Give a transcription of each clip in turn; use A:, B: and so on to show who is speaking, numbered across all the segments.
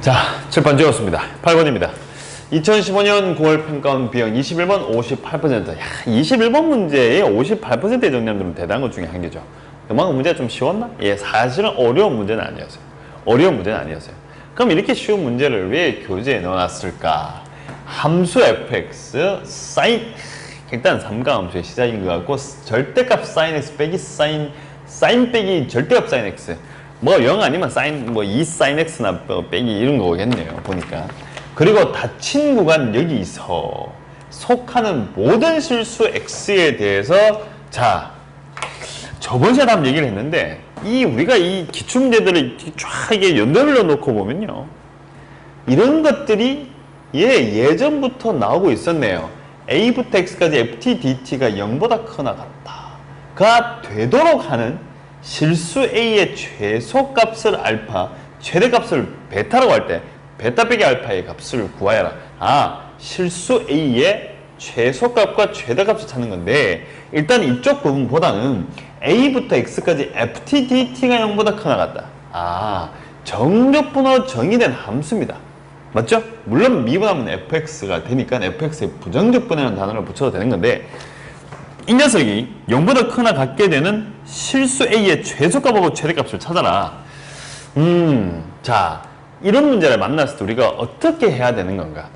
A: 자, 칠판 지웠습니다. 8번입니다. 2015년 9월 평가원 B형 21번 58%. 야, 21번 문제에 58%의 정답들은 대단한 것 중에 한 개죠. 그만큼 문제가 좀 쉬웠나? 예, 사실은 어려운 문제는 아니었어요. 어려운 문제는 아니었어요. 그럼 이렇게 쉬운 문제를 왜 교재에 넣어놨을까? 함수 fx, sin, 일단 삼가함수의 시작인 것 같고, 절대값 sin x 빼기 sin 빼기 절대값 sin x. 뭐 0 아니면 sin, 뭐 2 sin x나 빼기 이런 거겠네요, 보니까. 그리고 닫힌 구간 여기서 속하는 모든 실수 x에 대해서, 자, 저번 시간에 한번 얘기를 했는데, 우리가 이 기출문제들을 쫙 이게 연결을 놓고 보면요, 이런 것들이 예전부터 나오고 있었네요. a부터 x까지 ft dt가 0보다 크거나 같다가 되도록 하는 실수 a의 최소값을 알파, 최대값을 베타라고 할 때 베타 빼기 알파의 값을 구하여라. 아, 실수 a의 최소값과 최대값을 찾는 건데, 일단 이쪽 부분보다는 a부터 x까지 ft dt가 0보다 크거나 같다. 아, 정적분으로 정의된 함수입니다. 맞죠? 물론 미분하면 fx가 되니까 fx에 부정적분이라는 단어를 붙여도 되는 건데, 이 녀석이 0보다 크거나 같게 되는 실수 a의 최소값하고 최대값을 찾아라. 자, 이런 문제를 만났을 때 우리가 어떻게 해야 되는 건가?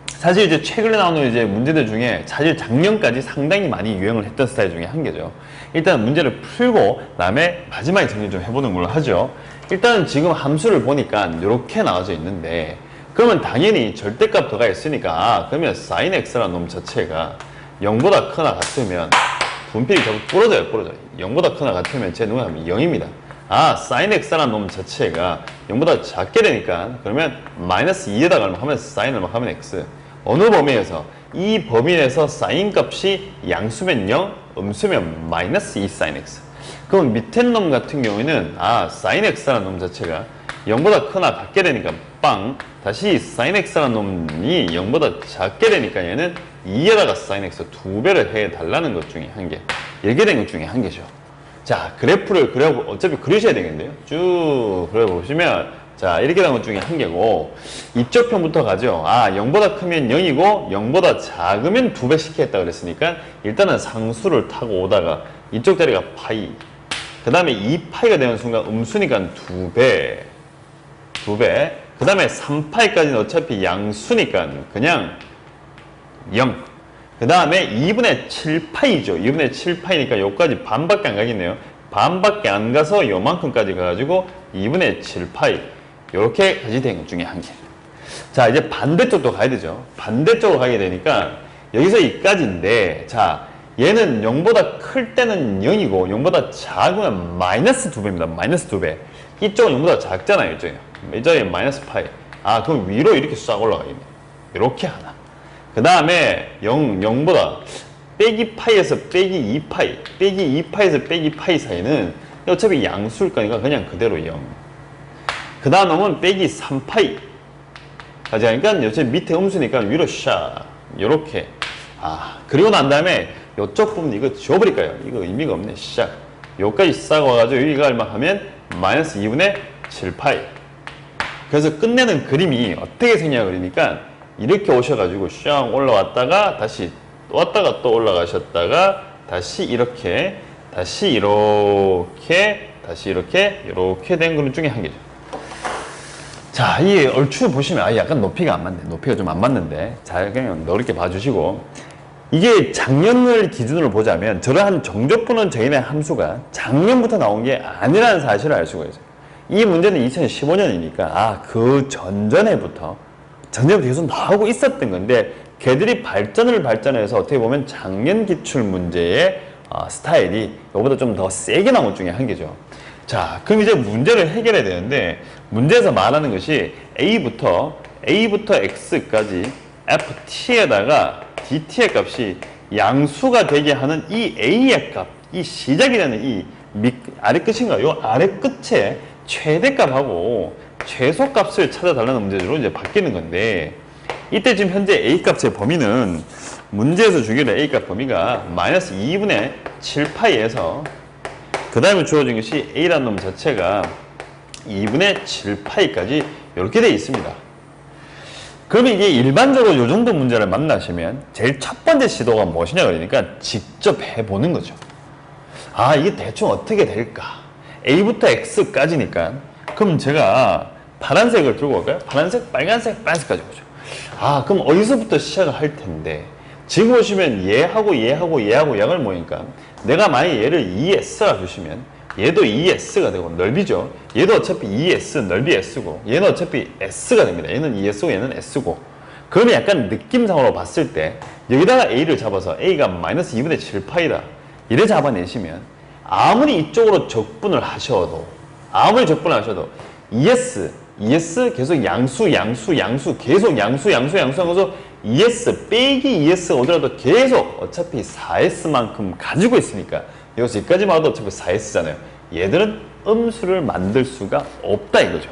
A: 사실 이제 최근에 나오는 이제 문제들 중에 사실 작년까지 상당히 많이 유행을 했던 스타일 중에 한 개죠. 일단 문제를 풀고 그다음에 마지막에 정리 좀 해보는 걸로 하죠. 일단은 지금 함수를 보니까 이렇게 나와져 있는데, 그러면 당연히 절대값 들어가 있으니까, 그러면 sin x라는 놈 자체가 0보다 크거나 같으면 분필이 자꾸 부러져요. 0보다 크거나 같으면 제 눈에 하면 0입니다. 아, sin x라는 놈 자체가 0보다 작게 되니까, 그러면 마이너스 2에다가 하면 sin을 막 하면 x. 어느 범위에서? 이 범위 내에서 sin 값이 양수면 0, 음수면 마이너스 2 sin x. 그럼 밑에 놈 같은 경우에는, 아, sin x라는 놈 자체가 0보다 크거나 같게 되니까 빵, 다시 sin x라는 놈이 0보다 작게 되니까 얘는 2에다가 sin x 2배를 해달라는 것 중에 한 개. 이렇게 된 것 중에 한 개죠. 자, 그래프를 어차피 그리셔야 되겠네요. 쭉 그려보시면, 자, 이렇게 된 것 중에 한 개고, 이쪽 편부터 가죠. 아, 0보다 크면 0이고 0보다 작으면 2배씩 했다 그랬으니까, 일단은 상수를 타고 오다가 이쪽 자리가 파이, 그 다음에 2파이가 되는 순간 음수니까 2배, 그 다음에 3파이까지는 어차피 양수니까 그냥 0. 그 다음에 2분의 7파이죠. 2분의 7파이니까 여기까지 반밖에 안 가겠네요. 반밖에 안 가서 요만큼까지 가가지고 2분의 7파이. 요렇게까지 된 것 중에 한 개. 자, 이제 반대쪽도 가야 되죠. 반대쪽으로 가게 되니까 여기서 여기까지인데, 자, 얘는 0보다 클 때는 0이고 0보다 작으면 마이너스 2배입니다. 마이너스 2배. 이쪽은 0보다 작잖아요. 이쪽에 마이너스 파이. 아, 그럼 위로 이렇게 싹 올라가겠네. 이렇게 하나. 그 다음에 0보다 빼기 파이에서 빼기 2파이, 빼기 2파이에서 빼기 파이 사이는 어차피 양수일 거니까 그냥 그대로 0. 그 다음 놈은 빼기 3파이. 그러니까 어차피 밑에 음수니까 위로 샤. 요렇게. 아, 그리고 난 다음에 요쪽 부분 이거 지워버릴까요? 이거 의미가 없네. 샥. 요까지 싹 와가지고 여기가 얼마 하면 마이너스 2분의 7파이. 그래서 끝내는 그림이 어떻게 생냐 그러니까, 이렇게 오셔가지고 샥 올라왔다가 다시 또 왔다가 또 올라가셨다가 다시 이렇게, 다시 이렇게, 다시 이렇게 된 그림 중에 한 개죠. 자, 이 얼추 보시면, 아, 약간 높이가 안 맞네. 높이가 좀 안 맞는데, 자, 그냥 넓게 봐주시고, 이게 작년을 기준으로 보자면 저러한 정적분은 정의된 함수가 작년부터 나온 게 아니라는 사실을 알 수가 있어요. 이 문제는 2015년이니까, 아, 그 전전부터 계속 나오고 있었던 건데, 걔들이 발전해서 어떻게 보면 작년 기출 문제의 스타일이 이거보다 좀 더 세게 나온 것 중에 한 개죠. 자, 그럼 이제 문제를 해결해야 되는데, 문제에서 말하는 것이 a부터 x까지 ft에다가 dt의 값이 양수가 되게 하는 이 a의 값, 이 시작이 되는 이 아래 끝인가요? 요 아래 끝에 최대값하고 최소값을 찾아달라는 문제로 이제 바뀌는 건데, 이때 지금 현재 a값의 범위는 문제에서 주기로 a값 범위가 마이너스 2분의 7파이에서, 그 다음에 주어진 것이 a라는 놈 자체가 2분의 7파이까지 이렇게 되어 있습니다. 그러면 이게 일반적으로 이 정도 문제를 만나시면 제일 첫 번째 시도가 무엇이냐 그러니까 직접 해보는 거죠. 아, 이게 대충 어떻게 될까? A부터 X까지니까 그럼 제가 파란색을 들고 올까요? 파란색, 빨간색, 빨간색까지 보죠. 아, 그럼 어디서부터 시작을 할 텐데 지금 보시면 얘하고 얘하고 얘하고 양을 모으니까 내가 만약에 얘를 2S라 주시면 얘도 2S가 되고 넓이죠. 얘도 어차피 2S, 넓이 S고 얘는 어차피 S가 됩니다. 얘는 2S고 얘는 S고 그러면 약간 느낌상으로 봤을 때 여기다가 A를 잡아서 A가 마이너스 2분의 7파이다 이래 잡아내시면 아무리 이쪽으로 적분을 하셔도 2S 계속 양수 계속 양수 하면서 2S 빼기 2S가 오더라도 계속 어차피 4S만큼 가지고 있으니까 여기서 여기까지 봐도 어차피 4S잖아요. 얘들은 음수를 만들 수가 없다 이거죠.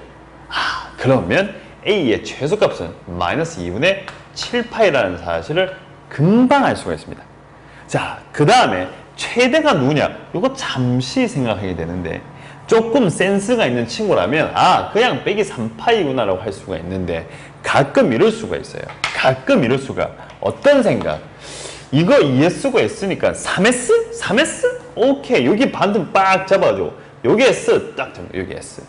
A: 아, 그러면 A의 최소값은 마이너스 2분의 7파이라는 사실을 금방 알 수가 있습니다. 자, 그 다음에 최대가 누구냐? 이거 잠시 생각하게 되는데 조금 센스가 있는 친구라면 아, 그냥 빼기 3파이구나 라고 할 수가 있는데 가끔 이럴 수가 있어요. 가끔 이럴 수가. 어떤 생각? 이거 2S고 S니까 3S? 3S? 오케이. 여기 반등 빡 잡아줘. 여기 S 딱 잡아. 여기 S.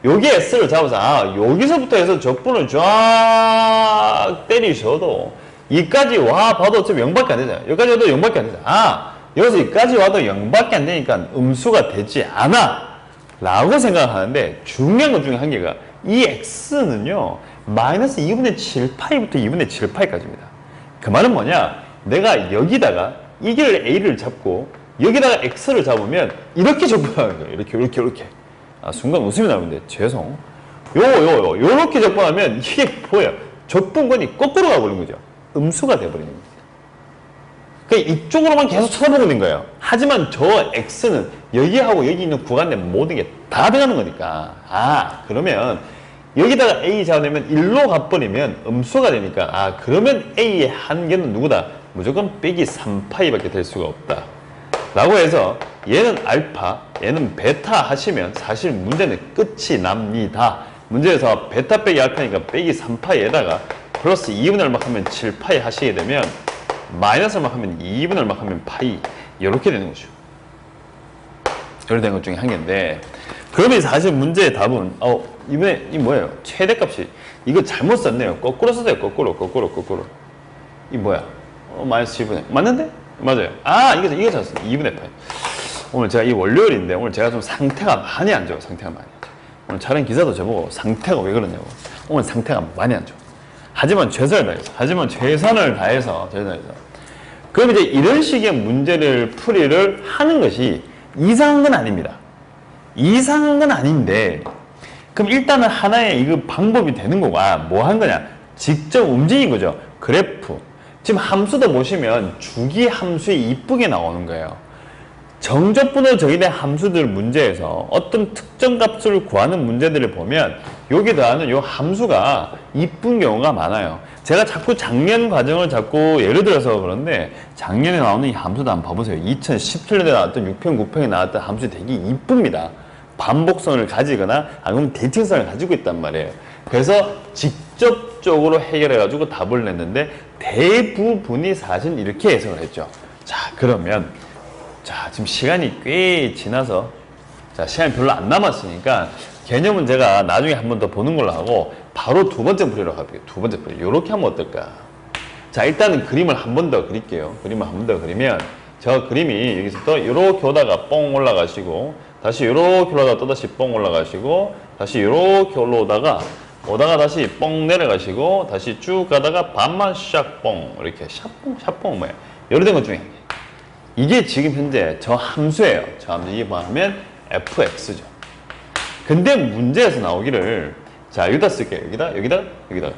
A: 여기 S를 잡아서 아, 여기서부터 해서 적분을 쫙 때리셔도 이까지 와 봐도 어차피 0밖에 안 되잖아요. 여기까지 와도 0밖에 안 되잖아요. 아, 여기서 여기까지 와도 0밖에 안 되니까 음수가 되지 않아 라고 생각하는데 중요한 것 중에 한 개가 이 X는요 마이너스 2분의 7파이부터 2분의 7파이까지입니다. 그 말은 뭐냐? 내가 여기다가 이 길을 A를 잡고 여기다가 X를 잡으면 이렇게 적분하는 거예요. 이렇게. 아, 순간 웃음이 나오는데 죄송. 요렇게 적분하면 이게 뭐예요? 적분권이 거꾸로 가버린 거죠. 음수가 돼버리는 거예요. 그러니까 이쪽으로만 계속 쳐다보고 있는 거예요. 하지만 저 X는 여기하고 여기 있는 구간 내 모든 게 다 들어가는 거니까. 아, 그러면 여기다가 A 잡아내면 1로 가버리면 음수가 되니까 아, 그러면 A의 한계는 누구다? 무조건 빼기 3파이밖에 될 수가 없다. 라고 해서 얘는 알파, 얘는 베타 하시면 사실 문제는 끝이 납니다. 문제에서 베타 빼기 알파니까 빼기 3파이에다가 플러스 2분의 얼마 하면 7파이 하시게 되면 마이너스 얼마 하면 2분의 얼마 하면 파이 이렇게 되는 거죠. 이렇게 되는 것 중에 한 개인데 그러면 사실 문제의 답은 이번에 이 뭐예요? 최대값이 이거 잘못 썼네요. 거꾸로 썼어요. 거꾸로 이 뭐야? 마이너스 2분의 맞는데? 맞아요. 아, 이게 잘했어요. 2분의 파이. 오늘 제가 이 월요일인데 오늘 제가 좀 상태가 많이 안 좋아요. 오늘 촬영 기사도 저보고 상태가 왜 그러냐고. 오늘 상태가 많이 안 좋아. 하지만 최선을 다해서 그럼 이제 이런 식의 문제를 풀이를 하는 것이 이상한 건 아닙니다. 이상한 건 아닌데 그럼 일단은 하나의 이거 방법이 되는 거고 뭐 한 거냐? 직접 움직인 거죠. 그래프. 지금 함수도 보시면 주기 함수에 이쁘게 나오는 거예요. 정적분으로 정의된 함수들 문제에서 어떤 특정 값을 구하는 문제들을 보면 여기 더하는 이 함수가 이쁜 경우가 많아요. 제가 자꾸 작년 과정을 예를 들어서 그런데 작년에 나오는 이 함수도 한번 봐보세요. 2017년에 나왔던 6평, 9평에 나왔던 함수 되게 이쁩니다. 반복선을 가지거나 아니면 대칭선을 가지고 있단 말이에요. 그래서 직접적으로 해결해가지고 답을 냈는데 대부분이 사실 이렇게 해석을 했죠. 자, 그러면 지금 시간이 꽤 지나서 시간이 별로 안 남았으니까 개념은 제가 나중에 한 번 더 보는 걸로 하고 바로 두 번째 풀이로 가볼게요. 두 번째 풀이. 요렇게 하면 어떨까? 자, 일단은 그림을 한 번 더 그릴게요. 그림을 한 번 더 그리면 저 그림이 여기서 또 요렇게 오다가 뻥 올라가시고 다시 요렇게 올라가다 또다시 뻥 올라가시고 다시 요렇게 올라오다가 다시 뻥 내려가시고 다시 쭉 가다가 반만 샥 뻥 이렇게 샷뻥 뭐야? 이렇게 된 것 중에 이게 지금 현재 저 함수예요. 저 함수 이게 뭐 하면 fx죠. 근데 문제에서 나오기를 여기다 쓸게요. 여기다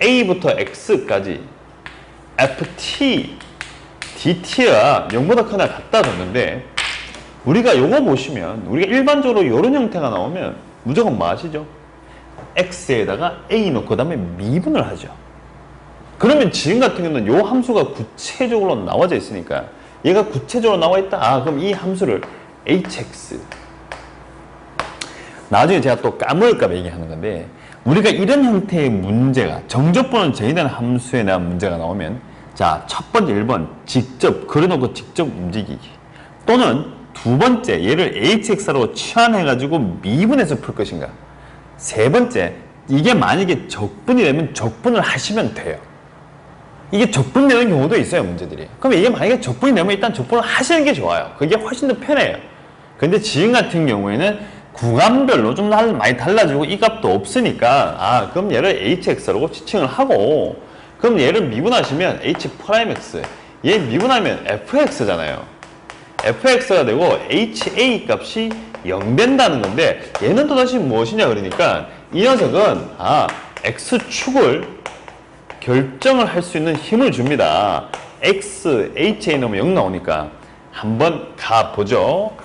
A: a부터 x까지 ft dt가 0보다 크나 같다 줬는데 우리가 요거 보시면 우리가 일반적으로 이런 형태가 나오면 무조건 뭐 하시죠? x에다가 a 넣고 그 다음에 미분을 하죠. 그러면 지금 같은 경우는 요 함수가 구체적으로 나와져 있으니까 얘가 구체적으로 나와 있다. 그럼 이 함수를 hx 나중에 제가 또 까먹을까 봐 얘기하는 건데, 우리가 이런 형태의 문제가, 정적분을 정의되는 함수에 대한 문제가 나오면, 자, 첫 번째 1번 직접 그려놓고 직접 움직이기, 또는 두 번째 얘를 hx로 치환해가지고 미분해서 풀 것인가, 세 번째 이게 만약에 적분이 되면 적분을 하시면 돼요. 이게 적분되는 경우도 있어요, 문제들이. 그럼 이게 만약에 적분이 되면 일단 적분을 하시는 게 좋아요. 그게 훨씬 더 편해요. 근데 지금 같은 경우에는 구간별로 좀 많이 달라지고 이 값도 없으니까, 아, 그럼 얘를 hx라고 지칭을 하고, 그럼 얘를 미분하시면 h'x, 얘 미분하면 fx잖아요. fx가 되고 ha 값이 0 된다는 건데, 얘는 또다시 무엇이냐 그러니까 이 녀석은 x축을 결정을 할 수 있는 힘을 줍니다. x, ha 넣으면 0 나오니까 한번 가보죠.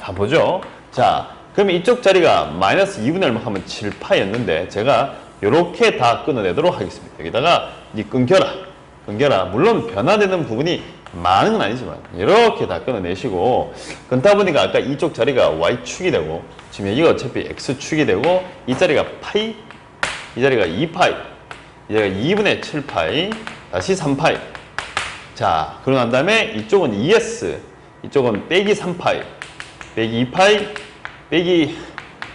A: 자, 그러면 이쪽 자리가 마이너스 2분의 1 하면 7파였는데 제가 이렇게 다 끊어내도록 하겠습니다. 여기다가 이 끊겨라. 물론 변화되는 부분이 많은 건 아니지만 이렇게 다 끊어내시고, 끊다 보니까 아까 이쪽 자리가 y축이 되고, 지금 여기가 어차피 x축이 되고, 이 자리가 파이, 이 자리가 2파이, 이 자리가 2분의 7파이, 다시 3파이. 자, 그러고 난 다음에 이쪽은 2s, 이쪽은 빼기 3파이, 빼기 2파이, 빼기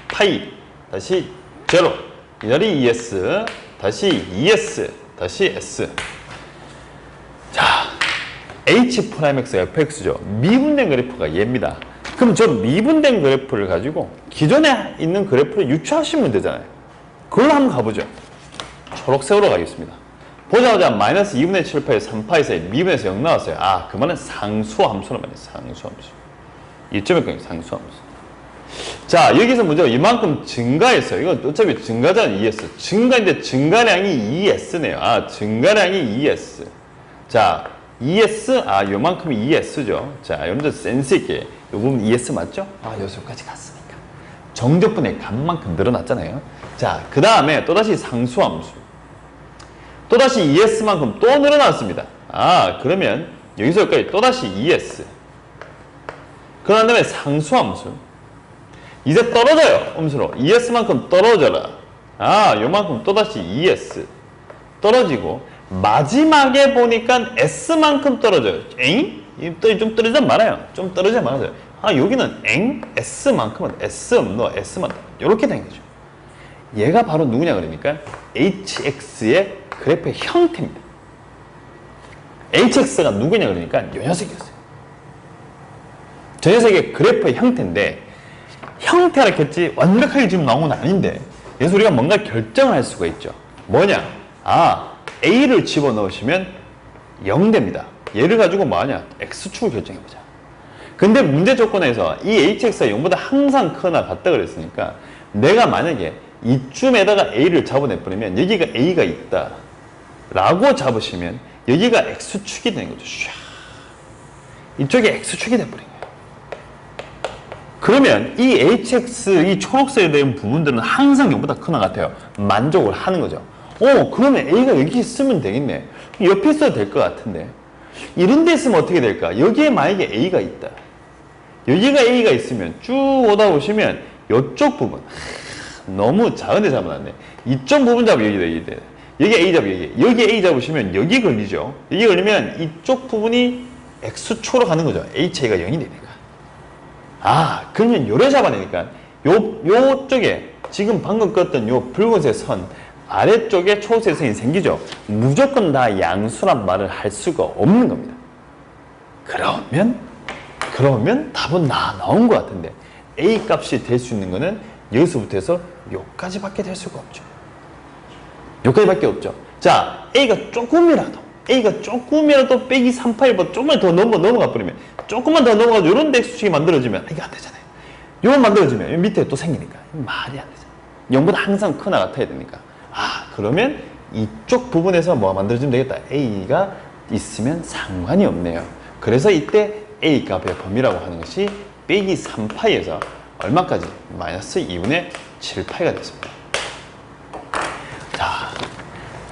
A: 파이, 다시 제로. 이 자리 2s, 다시 2s, 다시 s. 자, h'x fx죠. 미분된 그래프가 얘입니다. 그럼 저 미분된 그래프를 가지고 기존에 있는 그래프를 유추하시면 되잖아요. 그걸로 한번 가보죠. 초록색으로 가겠습니다. 보자마자 마이너스 2분의 7파이 3파이에서 미분에서 0 나왔어요. 아, 그만은 상수함수란 말이에요. 상수함수. 1.1 상수함수. 자, 여기서 문제가 이만큼 증가했어요. 이건 어차피 증가잖아요. 2s. 증가인데 증가량이 2s네요. 아, 증가량이 2s. 자, 2s, 요만큼이 2s죠. 자, 여러분들 센스있게, 이 부분 2s 맞죠? 여기까지 갔으니까. 정적분의 값만큼 늘어났잖아요. 자, 그 다음에 또다시 상수함수. 또다시 2s만큼 또 늘어났습니다. 그러면 여기서 여기까지 또다시 2s. 그런 다음에 상수함수. 이제 떨어져요, 음수로. 2s만큼 떨어져라. 요만큼 또다시 2s. 떨어지고, 마지막에 보니까 s만큼 떨어져요. 좀 떨어지지 말아요. 좀 떨어지지 말아요. 여기는 s만큼은 s 없노, s만. 이렇게 된 거죠. 얘가 바로 누구냐 그러니까 hx의 그래프의 형태입니다. hx가 누구냐 그러니까 이 녀석이었어요. 저 녀석의 그래프의 형태인데, 형태라 했지 완벽하게 지금 나온 건 아닌데, 그래서 우리가 뭔가 결정을 할 수가 있죠. 뭐냐? a를 집어넣으시면 0 됩니다. 얘를 가지고 뭐하냐? x축을 결정해보자. 근데 문제 조건에서 이 hx가 0보다 항상 크거나 같다 그랬으니까, 내가 만약에 이쯤에다가 a를 잡아내버리면 여기가 a가 있다 라고 잡으시면 여기가 x축이 되는 거죠. 이쪽이 x축이 돼버린 거예요. 그러면 이 hx, 이 초록색에 대한 부분들은 항상 0보다 크거나 같아요. 만족을 하는 거죠. 그러면 a가 여기 있으면 되겠네. 옆에 있어도 될 것 같은데, 이런 데 있으면 어떻게 될까? 여기에 만약에 a가 있다, 여기가 a가 있으면 쭉 오다 보시면 이쪽 부분, 너무 작은 데 잡아놨네. 이쪽 부분 잡으면 여기 돼. 여기 a 잡으면 여기 a 잡으시면 여기 걸리죠. 여기 걸리면 이쪽 부분이 x초로 가는 거죠. ha가 0이 되니까. 그러면 요래 잡아내니까 요쪽에 지금 방금 껐던 요 붉은색 선 아래쪽에 초록색 선이 생기죠. 무조건 다 양수란 말을 할 수가 없는 겁니다. 그러면 답은 나온 것 같은데, a 값이 될 수 있는 거는 여기서부터 해서 요까지밖에 될 수가 없죠. 요까지밖에 없죠. 자, a가 조금이라도 빼기 3파이보다 조금만 더 넘어가 버리면, 조금만 더 넘어가서 요런 x축이 만들어지면 이게 안 되잖아요. 요건 만들어지면 밑에 또 생기니까 말이 안 되잖아요. 0보다 항상 크나 같아야 되니까. 그러면 이쪽 부분에서 뭐가 만들어지면 되겠다. a가 있으면 상관이 없네요. 그래서 이때 a 값의 범위라고 하는 것이 빼기 3파이에서 얼마까지? 마이너스 2분의 7파이가 됐습니다. 자,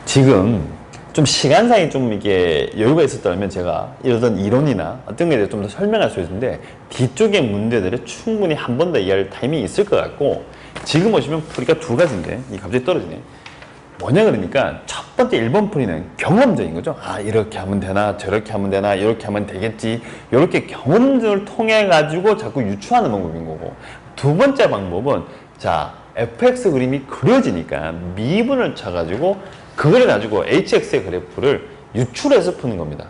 A: 지금 좀 시간상에 좀 이게 여유가 있었다면 제가 이러던 이론이나 어떤 거에 대해서 좀 더 설명할 수 있는데, 뒤쪽의 문제들을 충분히 한 번 더 이해할 타이밍이 있을 것 같고, 지금 보시면 풀이가 두 가지인데 이 갑자기 떨어지네. 뭐냐 그러니까 첫 번째 1번 풀이는 경험적인 거죠. 아 이렇게 하면 되나 저렇게 하면 되나 이렇게 하면 되겠지, 이렇게 경험을 통해 가지고 자꾸 유추하는 방법인 거고, 두 번째 방법은 자 fx 그림이 그려지니까 미분을 쳐가지고 그걸 가지고 hx의 그래프를 유출해서 푸는 겁니다.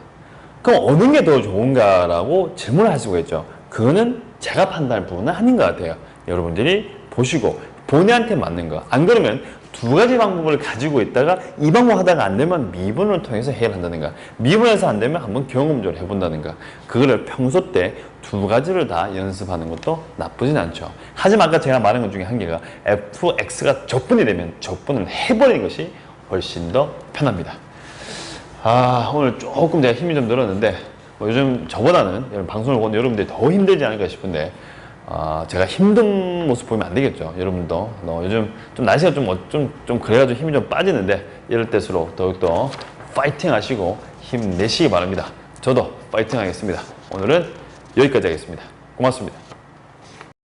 A: 그럼 어느 게 더 좋은가라고 질문을 할 수가 있죠. 그거는 제가 판단할 부분은 아닌 것 같아요. 여러분들이 보시고 본인한테 맞는 거. 안 그러면 두 가지 방법을 가지고 있다가 이 방법 하다가 안 되면 미분을 통해서 해결한다든가, 미분해서 안 되면 한번 경험적으로 해본다든가, 그거를 평소 때 두 가지를 다 연습하는 것도 나쁘진 않죠. 하지만 아까 제가 말한 것 중에 한 개가 fx가 적분이 되면 적분을 해버리는 것이 훨씬 더 편합니다. 아 오늘 조금 제가 힘이 좀 들었는데 뭐 요즘 저보다는 여러분 방송을 보는 여러분들이 더 힘들지 않을까 싶은데, 제가 힘든 모습 보이면 안 되겠죠. 여러분도 요즘 좀 날씨가 좀 그래가지고 힘이 좀 빠지는데, 이럴 때수록 더욱더 파이팅 하시고 힘내시기 바랍니다. 저도 파이팅 하겠습니다. 오늘은 여기까지 하겠습니다. 고맙습니다.